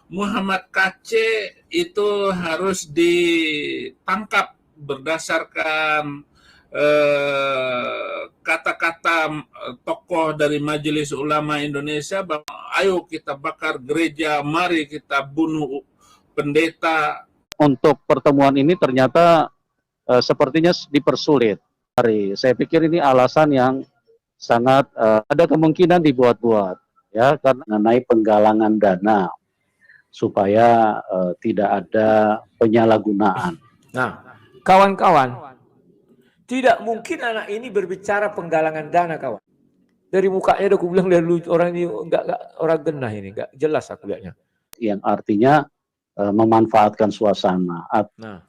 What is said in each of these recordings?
Muhammad KC itu harus ditangkap berdasarkan kata-kata tokoh dari Majelis Ulama Indonesia bahwa ayo kita bakar gereja, mari kita bunuh pendeta. Untuk pertemuan ini ternyata sepertinya dipersulit. Saya pikir ini alasan yang sangat ada kemungkinan dibuat-buat, ya, karena mengenai penggalangan dana supaya tidak ada penyalahgunaan. Nah, kawan-kawan, tidak mungkin anak ini berbicara penggalangan dana, kawan. Dari mukanya udah aku bilang dari orang ini enggak orang genah ini, enggak jelas aku lihatnya. Yang artinya memanfaatkan suasana. Nah,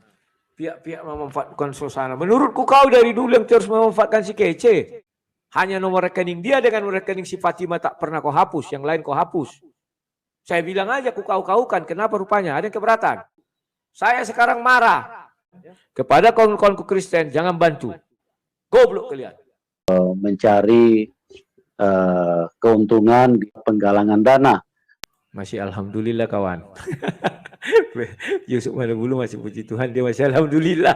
pihak-pihak memanfaatkan suasana. Menurutku kau dari dulu yang terus memanfaatkan si Kece. Hanya nomor rekening dia dengan rekening si Fatima tak pernah kau hapus, yang lain kau hapus. Saya bilang aja kau-kaukan, kenapa rupanya? Ada yang keberatan. Saya sekarang marah kepada kawan-kawanku Kristen, jangan bantu. Goblok kalian. Mencari keuntungan di penggalangan dana. Masih alhamdulillah kawan. Yusuf Manubulu masih puji Tuhan, dia masih alhamdulillah.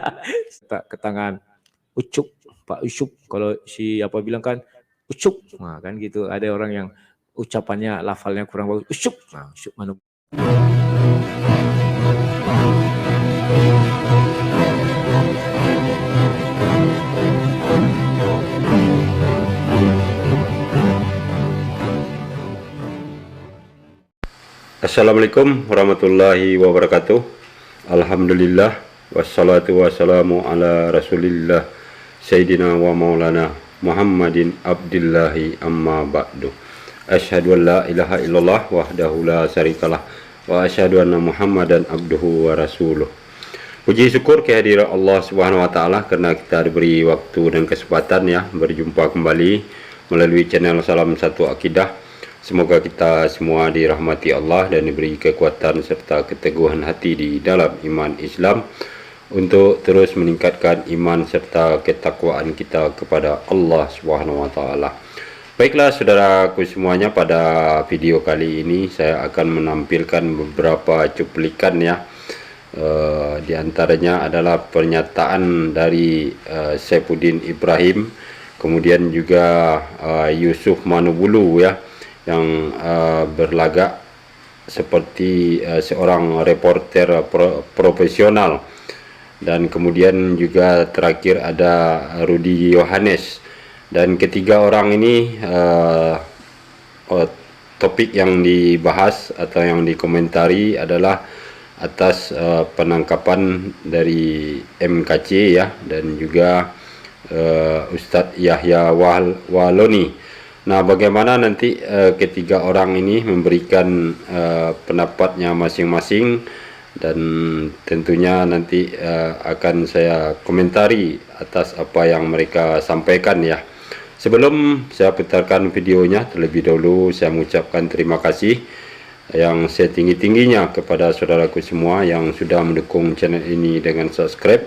Tak ke tangan Ucup, Pak Ucup. Kalau si apa bilang kan Ucup, nah kan gitu. Ada orang yang ucapannya, lafalnya kurang bagus. Ucup, nah Ucup Manubulu. Assalamualaikum warahmatullahi wabarakatuh. Alhamdulillah wassalatu wassalamu ala rasulillah Sayyidina wa maulana Muhammadin abdillahi amma ba'du. Asyhadu an la ilaha illallah wahdahu la syarikalah wa asyhadu anna Muhammadan abduhu wa rasuluh. Puji syukur kehadiran Allah Subhanahu wa taala karena kita diberi waktu dan kesempatan ya berjumpa kembali melalui channel Salam Satu Akidah. Semoga kita semua dirahmati Allah dan diberi kekuatan serta keteguhan hati di dalam iman Islam untuk terus meningkatkan iman serta ketakwaan kita kepada Allah Subhanahu wa taala. Baiklah saudaraku semuanya, pada video kali ini saya akan menampilkan beberapa cuplikan ya. Di antaranya adalah pernyataan dari Saifuddin Ibrahim, kemudian juga Yusuf Manubulu ya, yang berlagak seperti seorang reporter profesional, dan kemudian juga terakhir ada Rudi Yohanes. Dan ketiga orang ini topik yang dibahas atau yang dikomentari adalah atas penangkapan dari MKC ya, dan juga Ustadz Yahya Waloni. Nah, bagaimana nanti ketiga orang ini memberikan pendapatnya masing-masing, dan tentunya nanti akan saya komentari atas apa yang mereka sampaikan ya. Sebelum saya putarkan videonya, terlebih dahulu saya mengucapkan terima kasih yang setinggi-tingginya kepada saudaraku semua yang sudah mendukung channel ini dengan subscribe.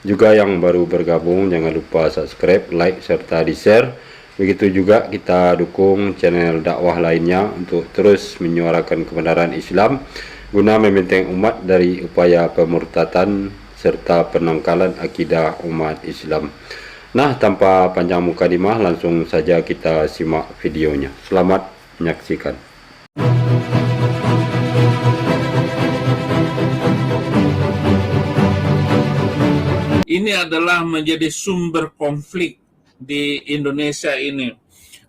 Juga yang baru bergabung, jangan lupa subscribe, like, serta di-share. Begitu juga kita dukung channel dakwah lainnya untuk terus menyuarakan kebenaran Islam guna membenteng umat dari upaya pemurtatan serta penangkalan akidah umat Islam. Nah, tanpa panjang mukadimah, langsung saja kita simak videonya. Selamat menyaksikan. Ini adalah menjadi sumber konflik di Indonesia ini,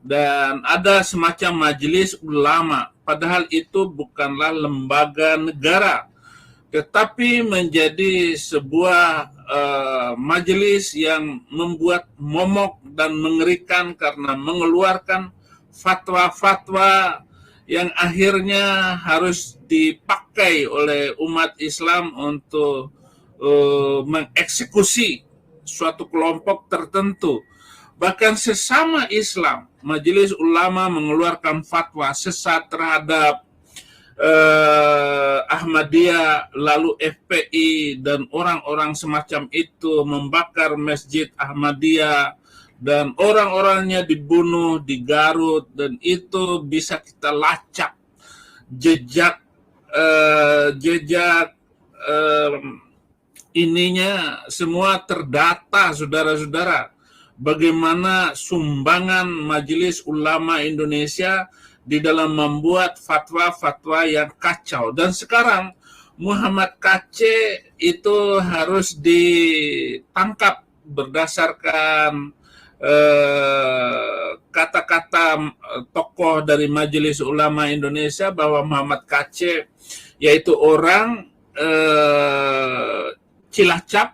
dan ada semacam majelis ulama, padahal itu bukanlah lembaga negara, tetapi menjadi sebuah majelis yang membuat momok dan mengerikan karena mengeluarkan fatwa-fatwa yang akhirnya harus dipakai oleh umat Islam untuk mengeksekusi suatu kelompok tertentu. Bahkan sesama Islam, Majelis Ulama mengeluarkan fatwa sesat terhadap Ahmadiyah, lalu FPI, dan orang-orang semacam itu membakar Masjid Ahmadiyah, dan orang-orangnya dibunuh di Garut, dan itu bisa kita lacak jejak jejak ininya semua terdata, saudara-saudara. Bagaimana sumbangan Majelis Ulama Indonesia di dalam membuat fatwa-fatwa yang kacau. Dan sekarang Muhammad Kacé itu harus ditangkap berdasarkan kata-kata tokoh dari Majelis Ulama Indonesia bahwa Muhammad Kacé yaitu orang Cilacap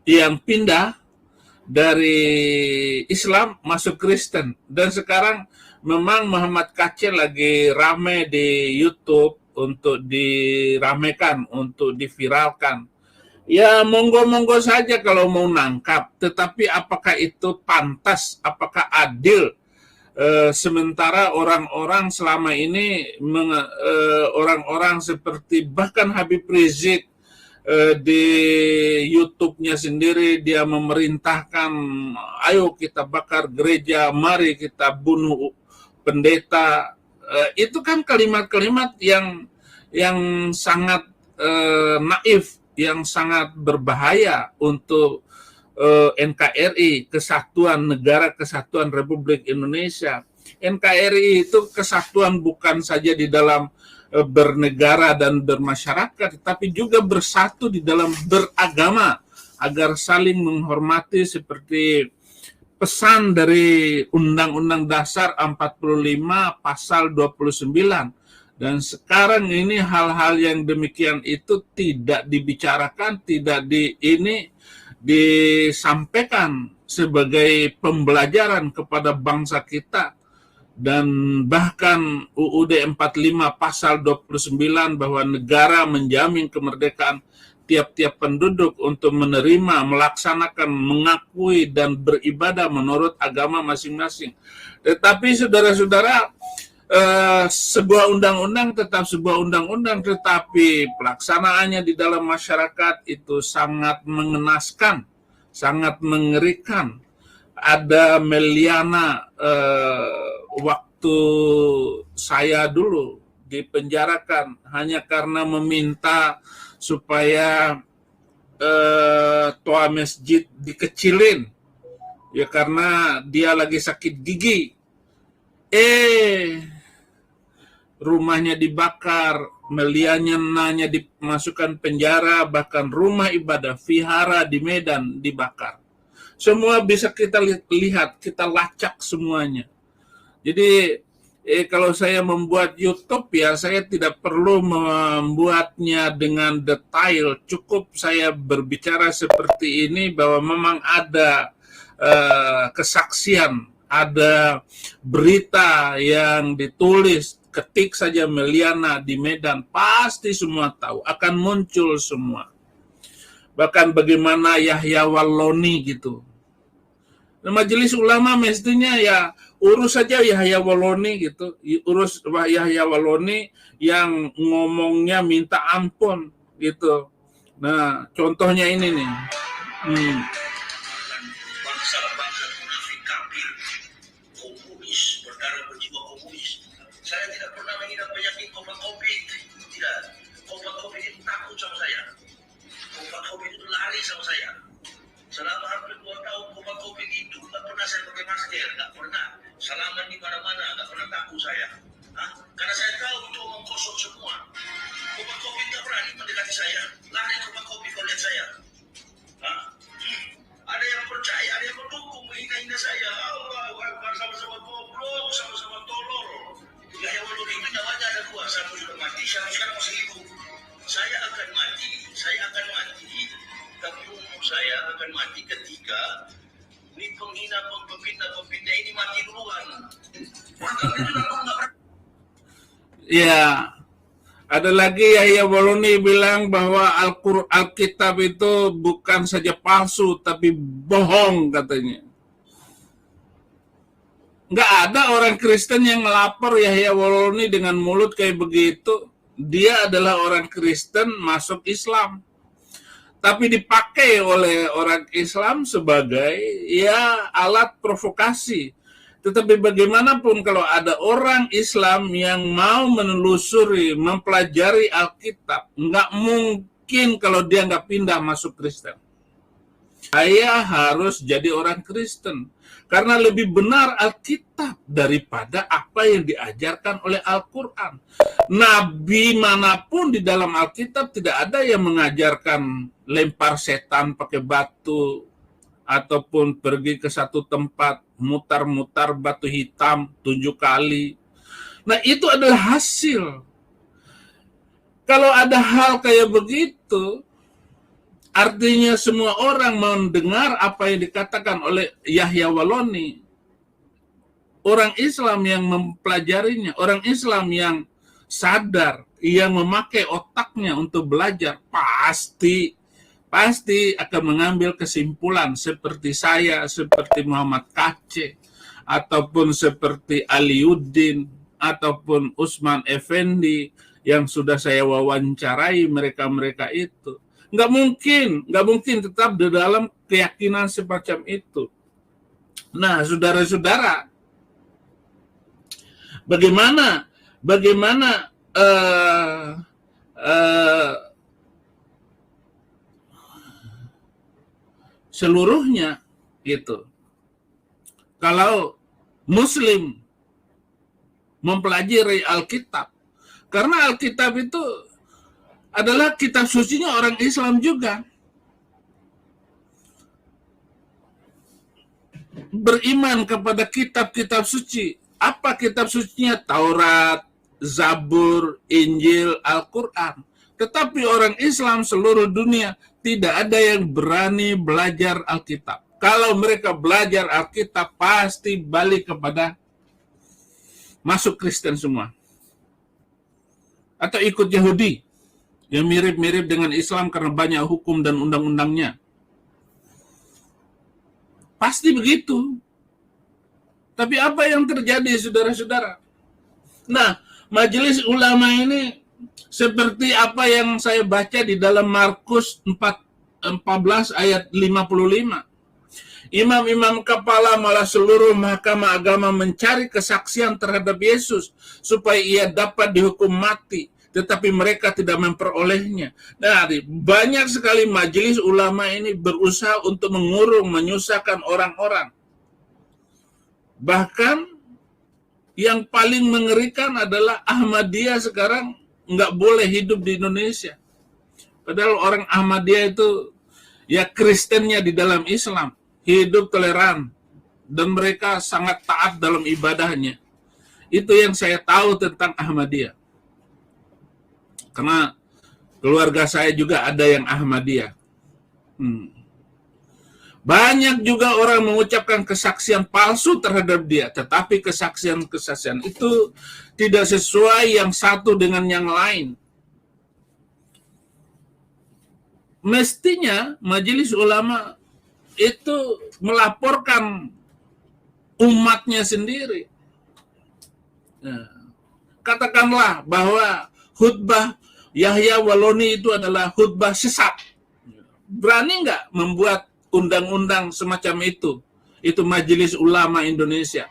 yang pindah dari Islam masuk Kristen. Dan sekarang memang Muhammad Kacé lagi rame di YouTube untuk diramekan, untuk diviralkan. Ya monggo-monggo saja kalau mau nangkap, tetapi apakah itu pantas, apakah adil? Sementara orang-orang selama ini, orang-orang seperti bahkan Habib Rizik, di YouTube-nya sendiri dia memerintahkan, ayo kita bakar gereja, mari kita bunuh pendeta. Itu kan kalimat-kalimat yang sangat naif, yang sangat berbahaya untuk NKRI, Kesatuan Negara Kesatuan Republik Indonesia. NKRI itu kesatuan bukan saja di dalam bernegara dan bermasyarakat, tapi juga bersatu di dalam beragama agar saling menghormati seperti pesan dari Undang-Undang Dasar 45 pasal 29. Dan sekarang ini hal-hal yang demikian itu tidak dibicarakan, tidak disampaikan sebagai pembelajaran kepada bangsa kita. Dan bahkan UUD 45 pasal 29 bahwa negara menjamin kemerdekaan tiap-tiap penduduk untuk menerima, melaksanakan, mengakui, dan beribadah menurut agama masing-masing. Tetapi saudara-saudara, sebuah undang-undang tetap sebuah undang-undang, tetapi pelaksanaannya di dalam masyarakat itu sangat mengenaskan, sangat mengerikan. Ada Meliana, waktu saya dulu dipenjarakan hanya karena meminta supaya toa masjid dikecilin, ya karena dia lagi sakit gigi. Rumahnya dibakar, Meliana dimasukkan penjara, bahkan rumah ibadah vihara di Medan dibakar. Semua bisa kita lihat, kita lacak semuanya. Jadi kalau saya membuat YouTube ya saya tidak perlu membuatnya dengan detail, cukup saya berbicara seperti ini bahwa memang ada kesaksian, ada berita yang ditulis, ketik saja Meliana di Medan, pasti semua tahu, akan muncul semua. Bahkan bagaimana Yahya Walloni gitu. Nah, Majelis Ulama mestinya ya urus saja Yahya Walloni gitu, urus Yahya Walloni yang ngomongnya minta ampun gitu. Nah, contohnya ini nih. Bangsa-bangsa munafik kafir, komunis, berdarah berjiwa komunis. Saya tidak pernah mengidap penyakit COVID. Tidak. COVID itu takut sama saya. COVID itu lari sama saya. Selama hampir 2 tahun COVID itu nggak pernah saya pakai masker, nggak pernah. Salaman di mana-mana, nggak pernah takut saya. Karena saya tahu itu omong kosong semua. COVID nggak berani mendekati saya. Lari COVID kalau lihat saya. Ada yang percaya, ada yang mendukung, menghina-hina saya. Allah Akbar, sama-sama goblok, sama-sama tolol. Yahya Walloni itu nyawanya ada 2, satu sudah mati, sekarang masih hidup. Saya akan mati, tapi umur saya akan mati ketika ini penghina, pembina ini mati duluan. Ya, ada lagi Yahya Walloni bilang bahwa Alkitab itu bukan saja palsu, tapi bohong katanya. Nggak ada orang Kristen yang ngelapor Yahya Walloni dengan mulut kayak begitu. Dia adalah orang Kristen masuk Islam. Tapi dipakai oleh orang Islam sebagai ya alat provokasi. Tetapi bagaimanapun kalau ada orang Islam yang mau menelusuri, mempelajari Alkitab, nggak mungkin kalau dia nggak pindah masuk Kristen. Saya harus jadi orang Kristen. Karena lebih benar Alkitab daripada apa yang diajarkan oleh Al-Quran. Nabi manapun di dalam Alkitab tidak ada yang mengajarkan lempar setan pakai batu, ataupun pergi ke satu tempat, mutar-mutar batu hitam 7 kali. Nah, itu adalah hasil. Kalau ada hal kayak begitu, artinya semua orang mendengar apa yang dikatakan oleh Yahya Waloni. Orang Islam yang mempelajarinya, orang Islam yang sadar, yang memakai otaknya untuk belajar, pasti akan mengambil kesimpulan seperti saya, seperti Muhammad Kaceh, ataupun seperti Aliuddin, ataupun Usman Effendi, yang sudah saya wawancarai mereka-mereka itu. Nggak mungkin tetap di dalam keyakinan semacam itu. Nah, saudara-saudara, bagaimana seluruhnya gitu. Kalau Muslim mempelajari Alkitab, karena Alkitab itu adalah kitab sucinya orang Islam juga. Beriman kepada kitab-kitab suci. Apa kitab sucinya? Taurat, Zabur, Injil, Al-Quran. Tetapi orang Islam seluruh dunia tidak ada yang berani belajar Alkitab. Kalau mereka belajar Alkitab, pasti balik kepada masuk Kristen semua. Atau ikut Yahudi, yang mirip-mirip dengan Islam karena banyak hukum dan undang-undangnya. Pasti begitu. Tapi apa yang terjadi, saudara-saudara? Nah, majelis ulama ini seperti apa yang saya baca di dalam Markus 14 ayat 55. Imam-imam kepala malah seluruh mahkamah agama mencari kesaksian terhadap Yesus supaya ia dapat dihukum mati. Tetapi mereka tidak memperolehnya. Nah, banyak sekali majelis ulama ini berusaha untuk mengurung, menyusahkan orang-orang. Bahkan yang paling mengerikan adalah Ahmadiyah sekarang nggak boleh hidup di Indonesia. Padahal orang Ahmadiyah itu ya Kristennya di dalam Islam, hidup toleran, dan mereka sangat taat dalam ibadahnya. Itu yang saya tahu tentang Ahmadiyah. Karena keluarga saya juga ada yang Ahmadiyah. Banyak juga orang mengucapkan kesaksian palsu terhadap dia, tetapi kesaksian-kesaksian itu tidak sesuai yang satu dengan yang lain. Mestinya majelis ulama itu melaporkan umatnya sendiri. Nah, katakanlah bahwa khutbah Yahya Waloni itu adalah khutbah sesat. Berani nggak membuat undang-undang semacam itu? Itu Majelis Ulama Indonesia.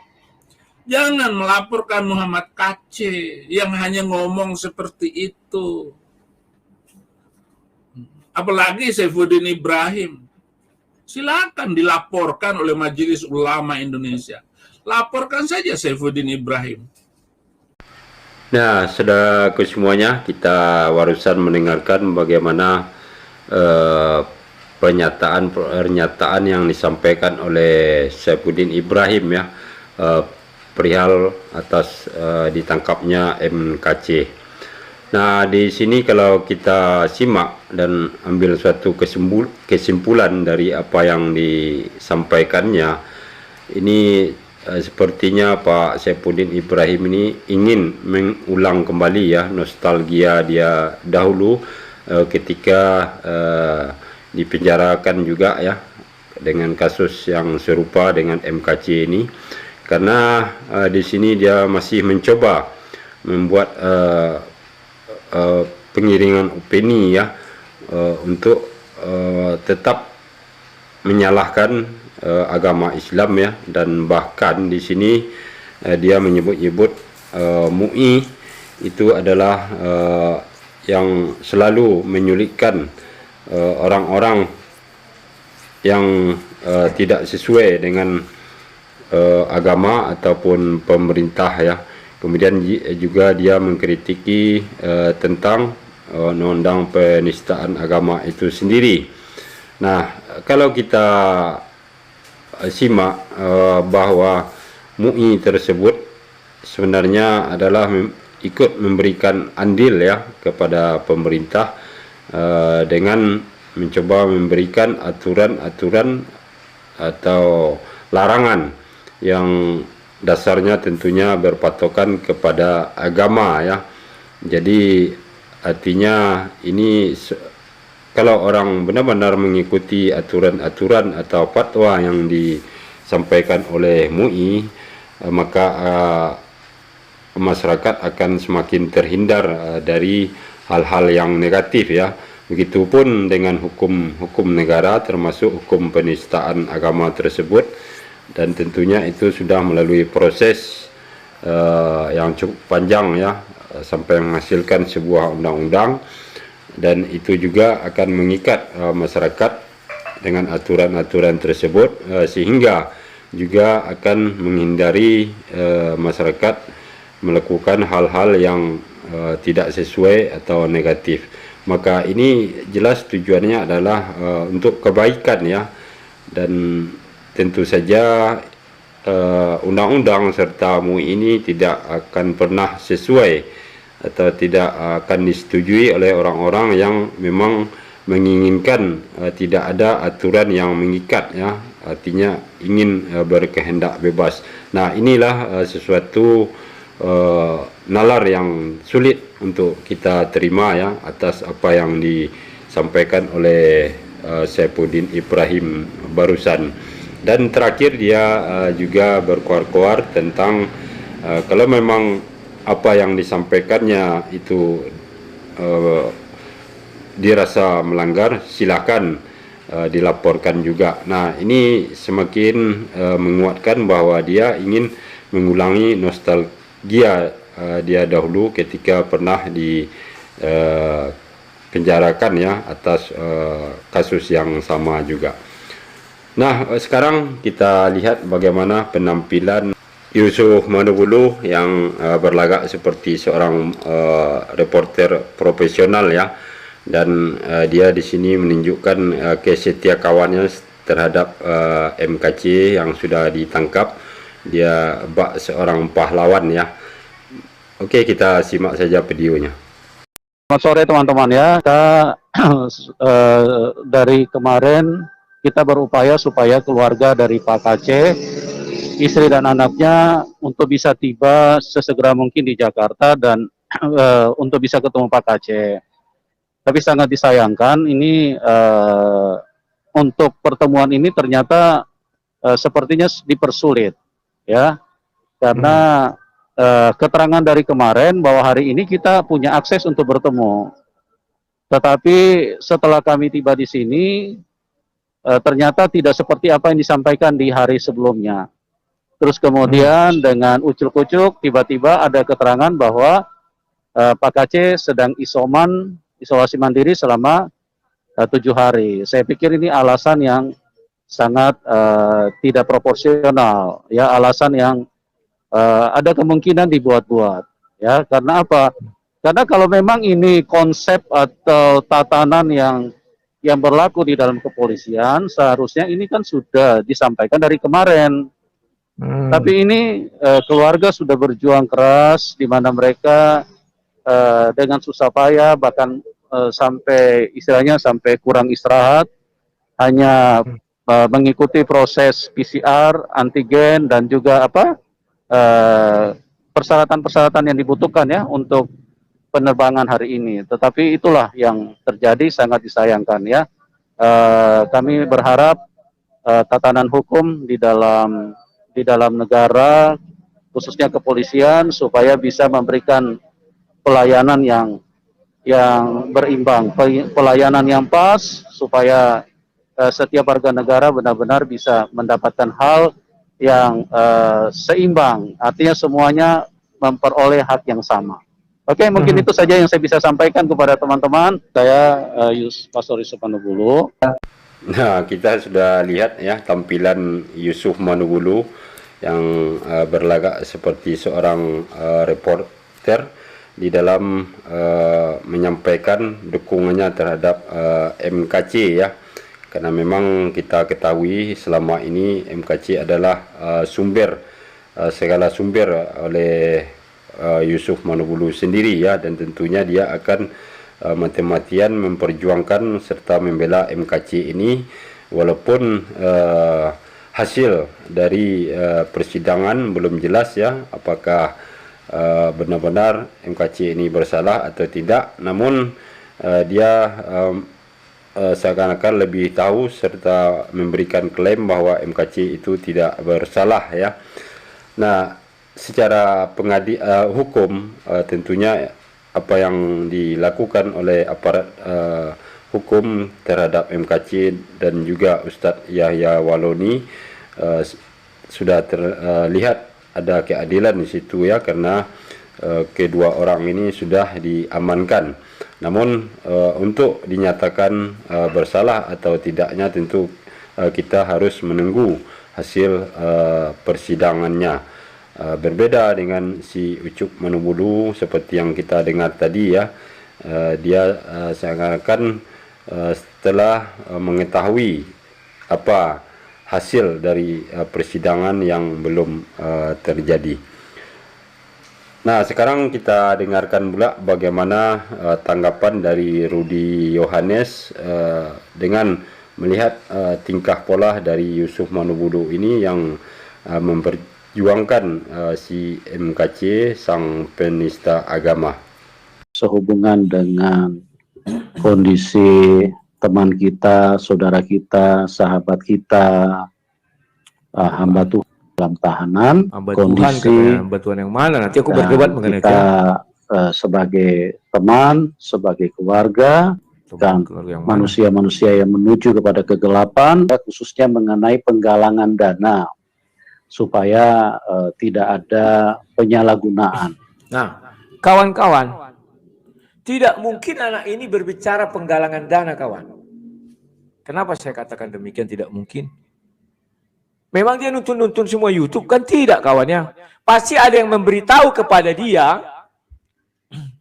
Jangan melaporkan Muhammad Kaceh yang hanya ngomong seperti itu. Apalagi Saifuddin Ibrahim. Silakan dilaporkan oleh Majelis Ulama Indonesia. Laporkan saja Saifuddin Ibrahim. Nah, saudaraku semuanya, kita barusan mendengarkan bagaimana pernyataan yang disampaikan oleh Saifuddin Ibrahim ya, perihal atas ditangkapnya MKC. Nah, di sini kalau kita simak dan ambil suatu kesimpulan dari apa yang disampaikannya, ini sepertinya Pak Saifuddin Ibrahim ini ingin mengulang kembali ya nostalgia dia dahulu ketika dipenjarakan juga ya dengan kasus yang serupa dengan MKC ini, karena di sini dia masih mencoba membuat pengiringan opini ya untuk tetap menyalahkan agama Islam ya, dan bahkan di sini dia menyebut-nyebut MUI itu adalah yang selalu menyulitkan orang-orang yang tidak sesuai dengan agama ataupun pemerintah ya. Kemudian juga dia mengkritiki tentang undang-undang penistaan agama itu sendiri. Nah, kalau kita simak bahwa MUI tersebut sebenarnya adalah ikut memberikan andil ya kepada pemerintah dengan mencoba memberikan aturan-aturan atau larangan yang dasarnya tentunya berpatokan kepada agama ya. Jadi artinya ini kalau orang benar-benar mengikuti aturan-aturan atau fatwa yang disampaikan oleh MUI, maka masyarakat akan semakin terhindar dari hal-hal yang negatif ya. Begitupun dengan hukum negara termasuk hukum penistaan agama tersebut, dan tentunya itu sudah melalui proses yang cukup panjang ya sampai menghasilkan sebuah undang-undang, dan itu juga akan mengikat masyarakat dengan aturan-aturan tersebut sehingga juga akan menghindari masyarakat melakukan hal-hal yang tidak sesuai atau negatif. Maka ini jelas tujuannya adalah untuk kebaikan ya, dan tentu saja undang-undang serta MUI ini tidak akan pernah sesuai atau tidak akan disetujui oleh orang-orang yang memang menginginkan tidak ada aturan yang mengikat ya, artinya ingin berkehendak bebas. Nah, inilah sesuatu nalar yang sulit untuk kita terima ya atas apa yang disampaikan oleh Saifuddin Ibrahim barusan. Dan terakhir dia juga berkoar-koar tentang kalau memang apa yang disampaikannya itu dirasa melanggar, silakan dilaporkan juga. Nah, ini semakin menguatkan bahwa dia ingin mengulangi nostalgia dia dahulu ketika pernah dipenjarakan ya atas kasus yang sama juga. Nah, sekarang kita lihat bagaimana penampilan Yusuf Manobulu yang berlagak seperti seorang reporter profesional ya, dan dia di sini menunjukkan kesetiakawannya terhadap MKC yang sudah ditangkap. Dia bak seorang pahlawan ya. Oke, kita simak saja videonya. Selamat sore teman-teman ya. Kita dari kemarin kita berupaya supaya keluarga dari Pak KC, istri dan anaknya untuk bisa tiba sesegera mungkin di Jakarta dan untuk bisa ketemu Pak KC. Tapi sangat disayangkan ini untuk pertemuan ini ternyata sepertinya dipersulit ya, karena keterangan dari kemarin bahwa hari ini kita punya akses untuk bertemu, tetapi setelah kami tiba di sini ternyata tidak seperti apa yang disampaikan di hari sebelumnya. Terus kemudian dengan ucuk-ucuk tiba-tiba ada keterangan bahwa Pak KC sedang isolasi mandiri selama 7 hari. Saya pikir ini alasan yang sangat tidak proporsional ya, alasan yang ada kemungkinan dibuat-buat ya. Karena apa? Karena kalau memang ini konsep atau tatanan yang berlaku di dalam kepolisian, seharusnya ini kan sudah disampaikan dari kemarin. Tapi ini keluarga sudah berjuang keras, di mana mereka dengan susah payah, bahkan sampai istilahnya sampai kurang istirahat, hanya mengikuti proses PCR, antigen, dan juga persyaratan-persyaratan yang dibutuhkan ya untuk penerbangan hari ini. Tetapi itulah yang terjadi, sangat disayangkan ya. Kami berharap tatanan hukum di dalam negara, khususnya kepolisian, supaya bisa memberikan pelayanan yang berimbang, pelayanan yang pas, supaya setiap warga negara benar-benar bisa mendapatkan hal yang seimbang, artinya semuanya memperoleh hak yang sama. Oke, mungkin itu saja yang saya bisa sampaikan kepada teman-teman. Saya Pastor Yusuf Manubulu. Nah, kita sudah lihat ya tampilan Yusuf Manubulu yang berlagak seperti seorang reporter di dalam menyampaikan dukungannya terhadap MKC ya. Karena memang kita ketahui selama ini MKC adalah segala sumber oleh Yusuf Manubulu sendiri ya, dan tentunya dia akan mati-matian memperjuangkan serta membela MKC ini walaupun hasil dari persidangan belum jelas ya, apakah benar-benar MKC ini bersalah atau tidak. Namun dia seakan-akan lebih tahu serta memberikan klaim bahwa MKC itu tidak bersalah ya. Nah, secara hukum tentunya apa yang dilakukan oleh aparat hukum terhadap MKC dan juga Ustadz Yahya Waloni sudah terlihat ada keadilan di situ ya, karena kedua orang ini sudah diamankan. Namun untuk dinyatakan bersalah atau tidaknya tentu kita harus menunggu hasil persidangannya. Berbeda dengan si Ucup Manubulu seperti yang kita dengar tadi ya, dia seakan-akan setelah mengetahui apa hasil dari persidangan yang belum terjadi. Nah, sekarang kita dengarkan pula bagaimana tanggapan dari Rudi Yohanes dengan melihat tingkah pola dari Yusuf Manubulu ini yang memperjuangkan si MKC, sang penista agama. Sehubungan dengan kondisi teman kita, saudara kita, sahabat kita, hamba Tuhan dalam tahanan, kondisi hamba Tuhan yang mana? Nanti aku berdebat mengenai kita sebagai teman, sebagai keluarga, dan manusia-manusia yang menuju kepada kegelapan, khususnya mengenai penggalangan dana supaya tidak ada penyalahgunaan. Nah, kawan-kawan, tidak mungkin anak ini berbicara penggalangan dana, kawan. Kenapa saya katakan demikian tidak mungkin? Memang dia nuntun-nuntun semua YouTube? Kan tidak, kawannya. Pasti ada yang memberitahu kepada dia,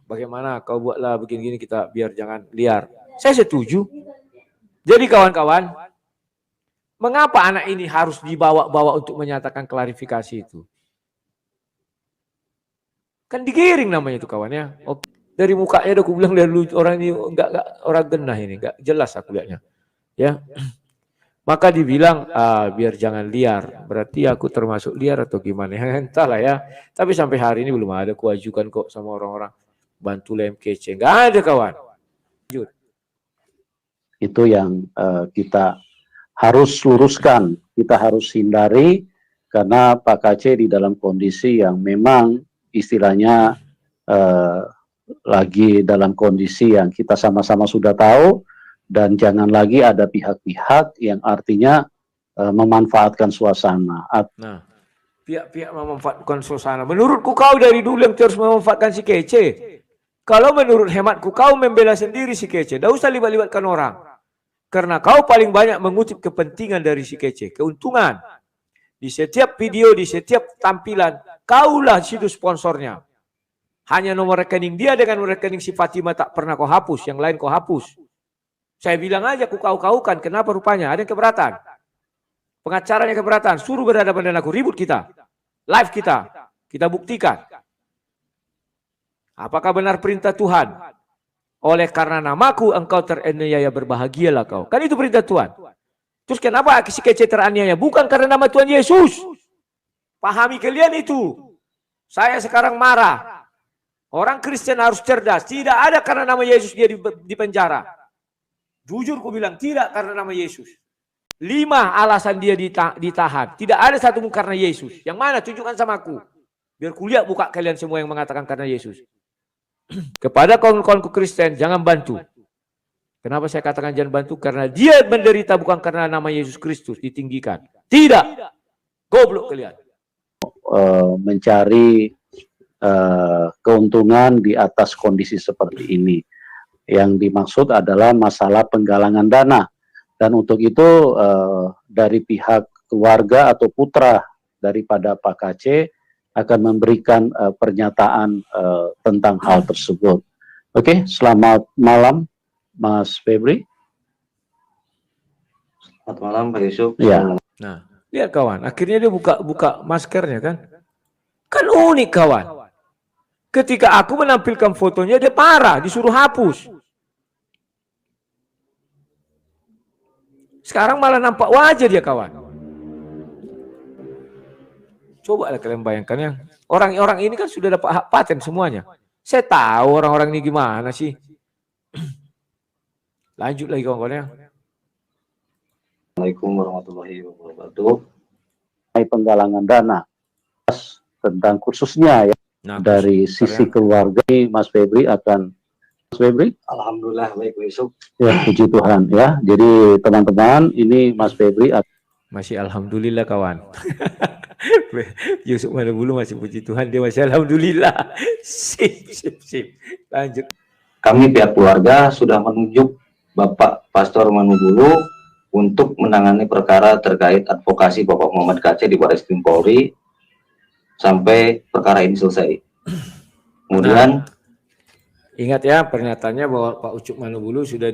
bagaimana kau buatlah begini-gini kita biar jangan liar. Saya setuju. Jadi kawan-kawan, mengapa anak ini harus dibawa-bawa untuk menyatakan klarifikasi itu? Kan digiring namanya itu, kawannya. Oke. Dari mukanya udah aku bilang dari orang ini enggak orang genah ini, enggak jelas aku lihatnya. Ya. Maka dibilang biar jangan liar. Berarti aku termasuk liar atau gimana? Entahlah ya. Tapi sampai hari ini belum ada kewajukan kok sama orang-orang bantu MKC. Enggak ada, kawan. Itu yang kita harus luruskan, kita harus hindari, karena Pak KC di dalam kondisi yang memang istilahnya lagi dalam kondisi yang kita sama-sama sudah tahu, dan jangan lagi ada pihak-pihak yang artinya memanfaatkan suasana. Nah, pihak-pihak memanfaatkan suasana. Menurutku kau dari dulu yang terus memanfaatkan si Kece. Kalau menurut hematku kau membela sendiri si Kece, tidak usah libat-libatkan orang. Karena kau paling banyak mengutip kepentingan dari si Kece, keuntungan. Di setiap video, di setiap tampilan, kaulah situ sponsornya. Hanya nomor rekening dia dengan rekening si Fatima tak pernah kau hapus, yang lain kau hapus. Saya bilang aja kau-kaukan, kenapa rupanya? Ada yang keberatan. Pengacaranya keberatan, suruh berhadapan dengan aku, ribut kita. Live kita buktikan. Apakah benar perintah Tuhan? Oleh karena namaku engkau teraniaya, berbahagialah kau. Kan itu perintah Tuhan. Terus kenapa si Kece teraniaya? Bukan karena nama Tuhan Yesus. Pahami kalian itu. Saya sekarang marah. Orang Kristen harus cerdas. Tidak ada karena nama Yesus dia di penjara. Jujur ku bilang tidak karena nama Yesus. 5 alasan dia ditahan. Tidak ada satu pun karena Yesus. Yang mana? Tunjukkan sama aku. Biar kulihat buka kalian semua yang mengatakan karena Yesus. Kepada kawan-kawanku Kristen, jangan bantu. Kenapa saya katakan jangan bantu? Karena dia menderita bukan karena nama Yesus Kristus ditinggikan. Tidak. Goblok kalian. Mencari keuntungan di atas kondisi seperti ini. Yang dimaksud adalah masalah penggalangan dana. Dan untuk itu dari pihak keluarga atau putra daripada Pak KC akan memberikan pernyataan tentang hal tersebut. Oke, selamat malam Mas Febri. Selamat malam Pak Yusuf. Ya. Nah, lihat kawan, akhirnya dia buka maskernya kan. Kan unik kawan. Ketika aku menampilkan fotonya dia parah, disuruh hapus. Sekarang malah nampak wajah dia kawan. Coba lah kalian bayangkan ya. Orang-orang ini kan sudah dapat hak paten semuanya. Saya tahu orang-orang ini gimana sih. Lanjut lagi kawan-kawan ya. Assalamualaikum warahmatullahi wabarakatuh. Penggalangan dana tentang khususnya ya dari sisi keluarga, Mas Febri akan Mas Febri. Alhamdulillah baik Pak Yusuf. Ya, puji Tuhan ya. Jadi teman-teman, ini Mas Febri masih alhamdulillah kawan. Yusuf Manubulu masih puji Tuhan, dia masih alhamdulillah. Sip. Lanjut. Kami pihak keluarga sudah menunjuk Bapak Pastor Manubulu untuk menangani perkara terkait advokasi Bapak Muhammad KC di Barreskrim Polri sampai perkara ini selesai. Kemudian ingat ya pernyataannya bahwa Pak Ucup Manubulu sudah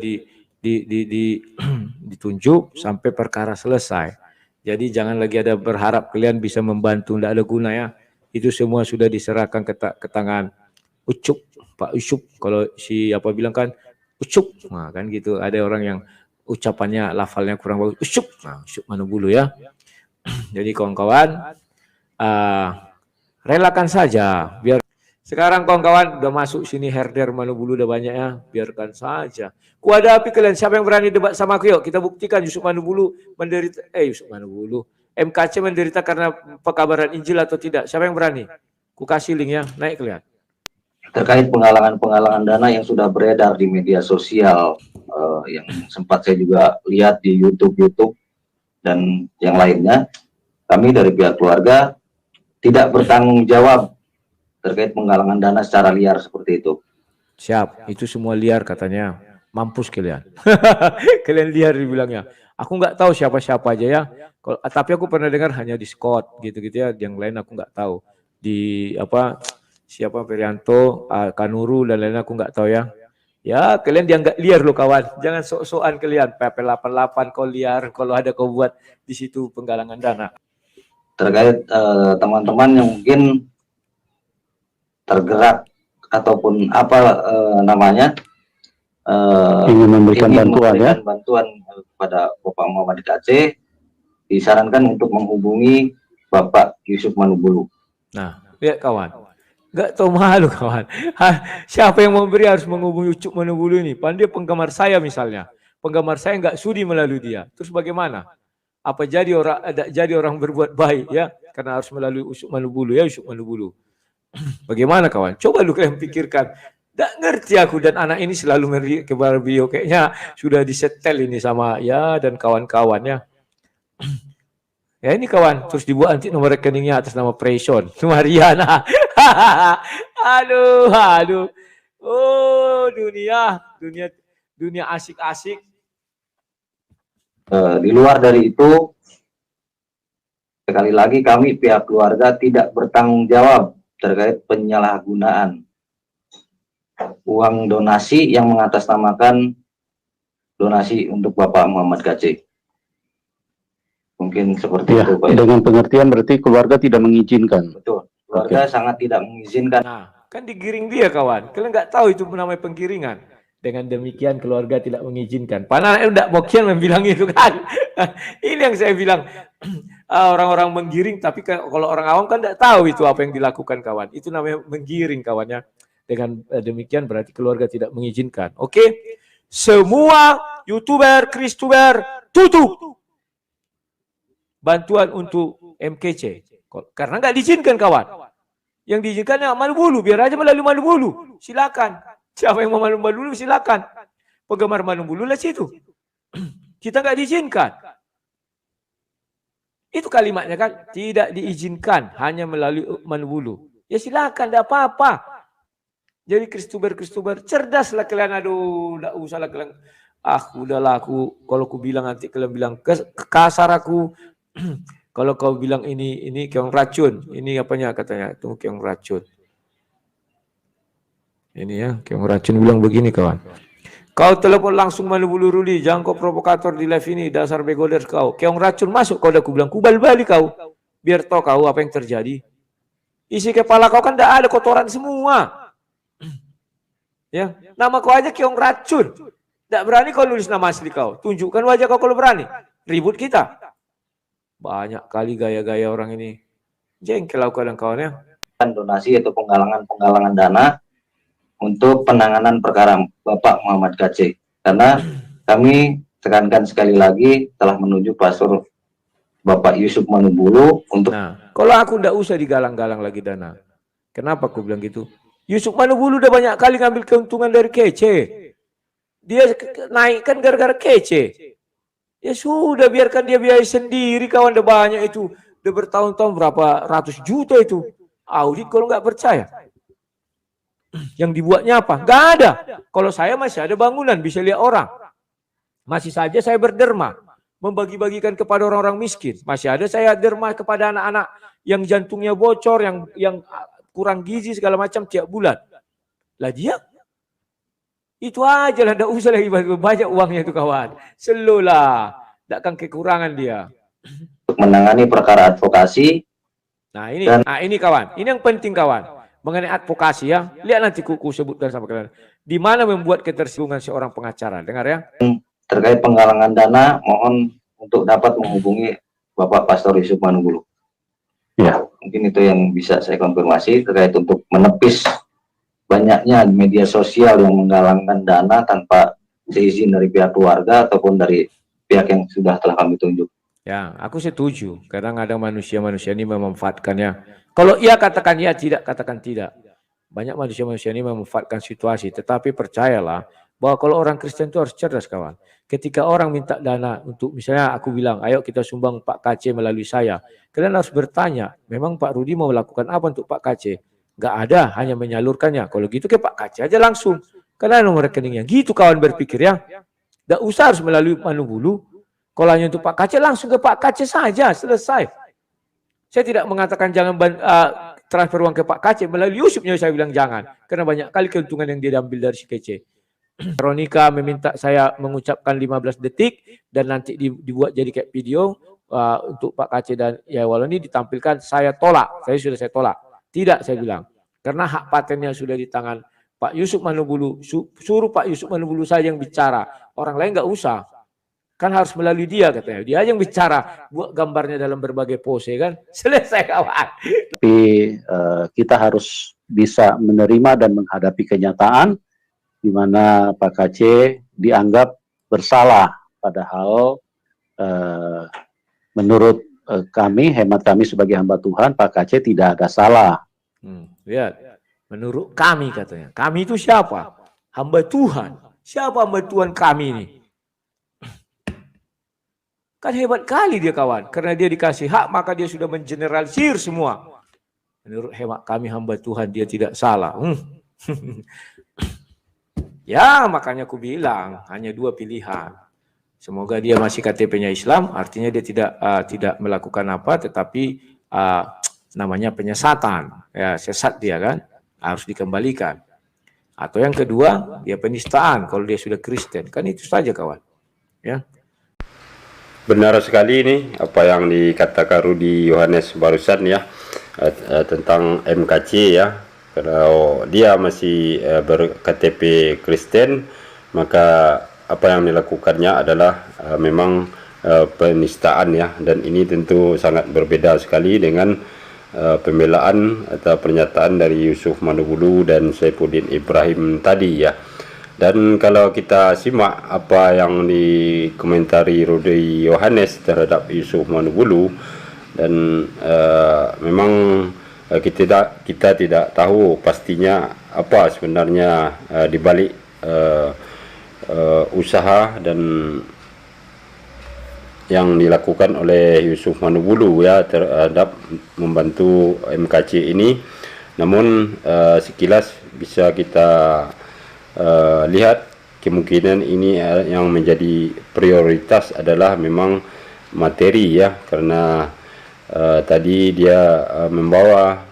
ditunjuk sampai perkara selesai. Jadi jangan lagi ada berharap kalian bisa membantu, tidak ada guna ya. Itu semua sudah diserahkan ke tangan Ucup, Pak Ucup. Kalau si apa bilang kan Ucup, nah kan gitu. Ada orang yang ucapannya, lafalnya kurang bagus. Ucup, nah Ucup Manubulu ya. Jadi kawan-kawan, relakan saja. Biar sekarang kawan-kawan udah masuk sini herder Manubulu udah banyak ya. Biarkan saja. Kuhadapi kalian. Siapa yang berani debat sama aku? Yuk kita buktikan Yusuf Manubulu menderita. Yusuf Manubulu. MKC menderita karena pekabaran Injil atau tidak? Siapa yang berani? Ku kasih link ya. Naik kalian. terkait penggalangan dana yang sudah beredar di media sosial, yang sempat saya juga lihat di YouTube dan yang lainnya, kami dari pihak keluarga tidak bertanggung jawab terkait penggalangan dana secara liar seperti itu. Siap, itu semua liar katanya. Mampus kalian. Kalian liar dibilangnya. Aku nggak tahu siapa-siapa aja ya. Tapi aku pernah dengar hanya di Scott gitu-gitu ya. Yang lain aku nggak tahu. Di apa? Siapa Perianto, Kanuru dan lain-lain aku nggak tahu ya. Ya kalian dianggap liar loh kawan. Jangan sok-sokan kalian. PP88 kau liar. Kalau ada kau buat di situ penggalangan dana. Terkait teman-teman yang mungkin tergerak ataupun apa namanya ingin memberikan bantuan kepada Bapak Muhammad KC, disarankan untuk menghubungi Bapak Yusuf Manubulu. Nah, lihat kawan, nggak tahu malu kawan. Siapa yang memberi harus menghubungi Yusuf Manubulu ini? Pandai penggemar saya misalnya, penggemar saya nggak sudi melalui dia. Terus bagaimana? Apa jadi orang berbuat baik ya? Karena harus melalui Yusuf Manubulu ya, Yusuf Manubulu. Bagaimana kawan? Coba lu kalian pikirkan. Nggak ngerti aku dan anak ini selalu meri ke beliau kayaknya sudah disetel ini sama ya dan kawan-kawan ya. Ya ini kawan, terus dibuat nanti nomor rekeningnya atas nama Preson, Mariana. aduh. Oh, dunia asik-asik. Di luar dari itu, sekali lagi kami pihak keluarga tidak bertanggung jawab terkait penyalahgunaan uang donasi yang mengatasnamakan donasi untuk Bapak Muhammad KC. Mungkin seperti itu Pak. Dengan pengertian berarti keluarga tidak mengizinkan. Betul, keluarga sangat tidak mengizinkan. Nah, kan digiring dia kawan. Kalian nggak tahu itu namanya penggiringan. Dengan demikian keluarga tidak mengizinkan. Padahal enggak Mokian membilang itu kan. Ini yang saya bilang. Orang-orang menggiring, tapi kalau orang awam kan tidak tahu itu apa yang dilakukan kawan. Itu namanya menggiring kawannya. Dengan demikian berarti keluarga tidak mengizinkan. Oke? Semua YouTuber, Kristuber, tutup. Bantuan untuk MKC. Karena nggak diizinkan kawan. Yang diizinkan ya Manubulu. Biar aja melalui Manubulu. Silakan. Siapa yang mau Manubulu silakan. penggemar Manubulu lah situ. Kita nggak diizinkan. Itu kalimatnya kan, tidak diizinkan hanya melalui Manubulu. Ya silakan, tidak apa-apa. Jadi Kristuber, cerdaslah kalian. Aduh, tidak usahlah kalian. Udahlah aku, kalau aku bilang nanti kalian bilang kasar aku. Kalau kau bilang ini keong racun. Ini apanya katanya, itu keong racun. Ini ya, keong racun bilang begini kawan. Kau telepon langsung Manubulu Ruli, jangan kau provokator di live ini, dasar begoder kau. Keong racun masuk kau, udah aku bilang, kubal balik kau. Biar tahu kau apa yang terjadi. Isi kepala kau kan tidak ada kotoran semua. Ya, nama kau aja keong racun. Tidak berani kau nulis nama asli kau. Tunjukkan wajah kau kalau berani. Ribut kita. Banyak kali gaya-gaya orang ini. Jengkel kau dan kawannya. Donasi atau penggalangan dana untuk penanganan perkara Bapak Muhammad KC, karena kami tekankan sekali lagi telah menuju pastor Bapak Yusuf Manubulu untuk. Nah, kalau aku ndak usah digalang-galang lagi dana. Kenapa aku bilang gitu? Yusuf Manubulu udah banyak kali ngambil keuntungan dari kece. Dia naikkan gara-gara kece. Ya sudah, biarkan dia biaya sendiri kawan, udah banyak itu. Udah bertahun-tahun berapa ratus juta itu. Audit kalau nggak percaya. Yang dibuatnya apa? Nggak ada. Kalau saya masih ada bangunan, bisa lihat orang. Masih saja saya berderma, membagi-bagikan kepada orang-orang miskin. Masih ada saya derma kepada anak-anak yang jantungnya bocor, yang kurang gizi segala macam tiap bulan. Lah dia, itu aja lah, tidak usah lagi banyak uangnya itu kawan. Selulah, tidak akan kekurangan dia. Untuk menangani perkara advokasi. Nah ini kawan, ini yang penting kawan. Mengenai advokasi ya, lihat nanti kuku sebutkan sama kalian. Di mana membuat ketersinggungan seorang pengacara, dengar ya. Terkait penggalangan dana, mohon untuk dapat menghubungi Bapak Pastor Yusuf Manubulu. Ya, mungkin itu yang bisa saya konfirmasi terkait untuk menepis banyaknya media sosial yang menggalangkan dana tanpa seizin dari pihak keluarga ataupun dari pihak yang sudah telah kami tunjuk. Ya, aku setuju. Kadang ada manusia-manusia ini memanfaatkannya. Kalau iya katakan ya, tidak katakan tidak. Banyak manusia-manusia ini memanfaatkan situasi. Tetapi percayalah bahwa kalau orang Kristen itu harus cerdas kawan. Ketika orang minta dana untuk, misalnya aku bilang, ayo kita sumbang Pak KC melalui saya. Kalian harus bertanya, memang Pak Rudi mau melakukan apa untuk Pak KC? Nggak ada, hanya menyalurkannya. Kalau gitu ke Pak KC aja langsung. Karena nomor rekeningnya. Gitu kawan berpikir ya. Nggak usah harus melalui Manubulu. Kalau hanya untuk Pak KC, langsung ke Pak KC saja, selesai. Saya tidak mengatakan jangan transfer uang ke Pak KC, melalui Yusufnya saya bilang jangan. Karena banyak kali keuntungan yang dia ambil dari si kece. Veronica meminta saya mengucapkan 15 detik dan nanti dibuat jadi kayak video untuk Pak KC dan ya walau ini ditampilkan, saya tolak. Saya tolak. Tidak, saya bilang. Karena hak patennya sudah di tangan Pak Yusuf Manubulu. Suruh Pak Yusuf Manubulu saja yang bicara. Orang lain nggak usah. Kan harus melalui dia katanya. Dia yang bicara, buat gambarnya dalam berbagai pose kan. Selesai kawan. Tapi kita harus bisa menerima dan menghadapi kenyataan di mana Pak KC dianggap bersalah. Padahal menurut kami, hemat kami sebagai hamba Tuhan, Pak KC tidak ada salah. Lihat, menurut kami katanya. Kami itu siapa? Hamba Tuhan. Siapa hamba Tuhan kami ini? Kan hebat kali dia kawan. Karena dia dikasih hak, maka dia sudah mengeneralisir semua. Menurut hemat kami hamba Tuhan, dia tidak salah. Ya, makanya aku bilang, hanya dua pilihan. Semoga dia masih KTP-nya Islam, artinya dia tidak melakukan apa, tetapi namanya penyesatan. Ya, sesat dia kan, harus dikembalikan. Atau yang kedua, dia penistaan kalau dia sudah Kristen. Kan itu saja kawan. Ya. Benar sekali ini apa yang dikatakan Rudi Yohanes barusan ya, tentang MKC ya. Kalau dia masih ber-KTP Kristen, maka apa yang dilakukannya adalah memang penistaan ya, dan ini tentu sangat berbeda sekali dengan pembelaan atau pernyataan dari Yusuf Manubulu dan Saifuddin Ibrahim tadi ya. Dan kalau kita simak apa yang dikomentari Rudi Yohanes terhadap Yusuf Manubulu, dan memang kita tidak tahu pastinya apa sebenarnya di balik usaha dan yang dilakukan oleh Yusuf Manubulu ya terhadap membantu MKC ini. Namun sekilas bisa kita lihat kemungkinan ini yang menjadi prioritas adalah memang materi ya, karena tadi dia membawa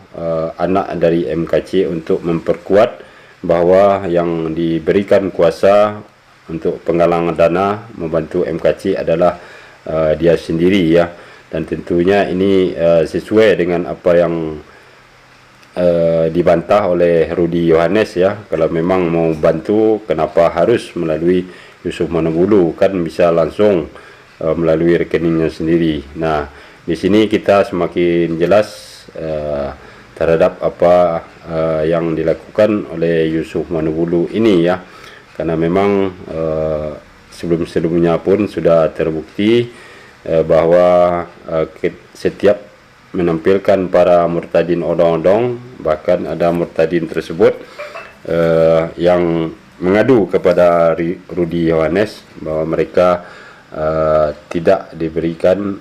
anak dari MKC untuk memperkuat bahwa yang diberikan kuasa untuk penggalangan dana membantu MKC adalah dia sendiri ya, dan tentunya ini sesuai dengan apa yang dibantah oleh Rudi Yohanes ya. Kalau memang mau bantu, kenapa harus melalui Yusuf Manubulu, kan bisa langsung melalui rekeningnya sendiri. Nah, di sini kita semakin jelas terhadap apa yang dilakukan oleh Yusuf Manubulu ini ya, karena memang sebelum-sebelumnya pun sudah terbukti bahwa setiap menampilkan para murtadin odong-odong, bahkan ada murtadin tersebut yang mengadu kepada Rudi Yohanes bahwa mereka tidak diberikan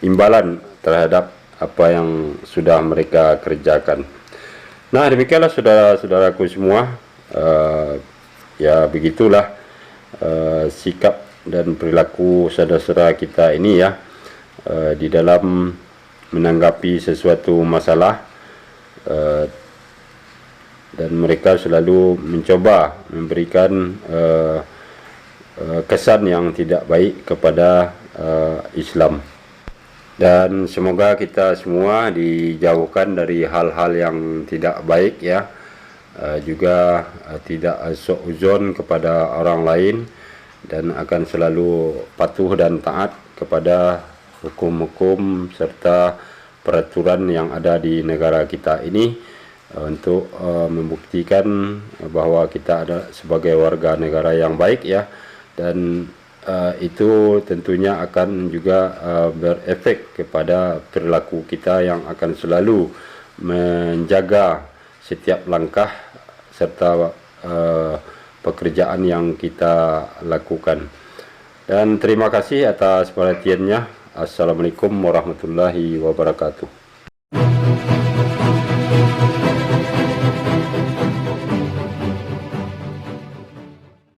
imbalan terhadap apa yang sudah mereka kerjakan. Nah, demikianlah saudara-saudaraku semua. Ya begitulah sikap dan perilaku saudara-saudara kita ini ya, di dalam menanggapi sesuatu masalah, dan mereka selalu mencoba memberikan kesan yang tidak baik kepada Islam. Dan semoga kita semua dijauhkan dari hal-hal yang tidak baik ya, juga tidak suuzon kepada orang lain, dan akan selalu patuh dan taat kepada hukum-hukum serta peraturan yang ada di negara kita ini, untuk membuktikan bahwa kita ada sebagai warga negara yang baik ya, dan itu tentunya akan juga berefek kepada perilaku kita yang akan selalu menjaga setiap langkah serta pekerjaan yang kita lakukan. Dan terima kasih atas perhatiannya. Assalamualaikum warahmatullahi wabarakatuh.